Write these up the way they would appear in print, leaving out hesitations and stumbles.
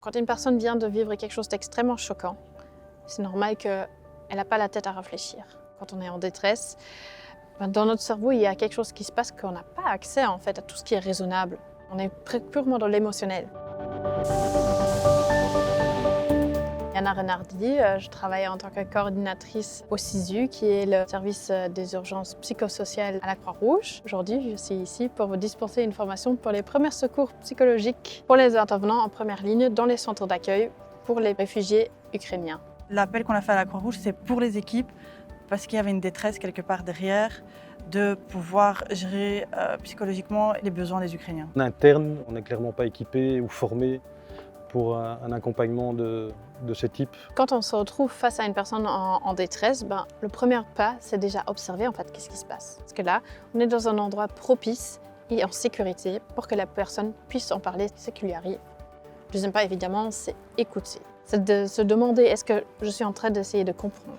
Quand une personne vient de vivre quelque chose d'extrêmement choquant, c'est normal qu'elle n'a pas la tête à réfléchir. Quand on est en détresse, dans notre cerveau, il y a quelque chose qui se passe qu'on n'a pas accès en fait à tout ce qui est raisonnable. On est purement dans l'émotionnel. Yana Renardi, je travaille en tant que coordinatrice au SISU, qui est le service des urgences psychosociales à la Croix-Rouge. Aujourd'hui, je suis ici pour vous dispenser une formation pour les premiers secours psychologiques pour les intervenants en première ligne dans les centres d'accueil pour les réfugiés ukrainiens. L'appel qu'on a fait à la Croix-Rouge, c'est pour les équipes, parce qu'il y avait une détresse quelque part derrière, de pouvoir gérer psychologiquement les besoins des Ukrainiens. En interne, on n'est clairement pas équipé ou formé pour un accompagnement de ce type. Quand on se retrouve face à une personne en détresse, le premier pas, c'est déjà observer en fait qu'est-ce qui se passe. Parce que là, on est dans un endroit propice et en sécurité pour que la personne puisse en parler ce qui lui arrive. Le deuxième pas, évidemment, c'est écouter. C'est de se demander, est-ce que je suis en train d'essayer de comprendre?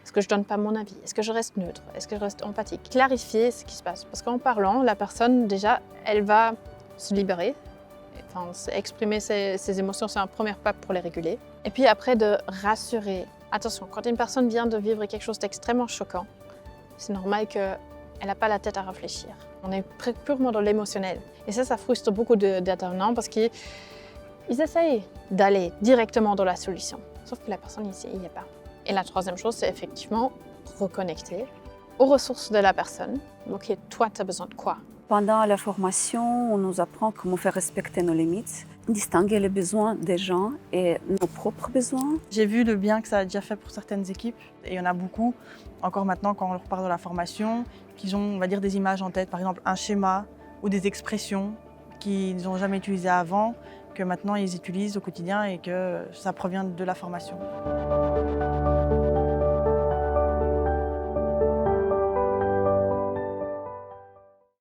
Est-ce que je ne donne pas mon avis? Est-ce que je reste neutre? Est-ce que je reste empathique? Clarifier ce qui se passe. Parce qu'en parlant, la personne, déjà, elle va se libérer. Enfin, exprimer ses émotions, c'est un premier pas pour les réguler. Et puis après, de rassurer. Attention, quand une personne vient de vivre quelque chose d'extrêmement choquant, c'est normal qu'elle n'a pas la tête à réfléchir. On est purement dans l'émotionnel. Et ça frustre beaucoup d'intervenants parce qu'ils essayent d'aller directement dans la solution. Sauf que la personne ici, il n'y est pas. Et la troisième chose, c'est effectivement reconnecter aux ressources de la personne. Donc, toi, tu as besoin de quoi? Pendant la formation, on nous apprend comment faire respecter nos limites, distinguer les besoins des gens et nos propres besoins. J'ai vu le bien que ça a déjà fait pour certaines équipes, et il y en a beaucoup, encore maintenant quand on leur parle de la formation, qu'ils ont, on va dire, des images en tête, par exemple un schéma ou des expressions qu'ils n'ont jamais utilisées avant, que maintenant ils utilisent au quotidien et que ça provient de la formation.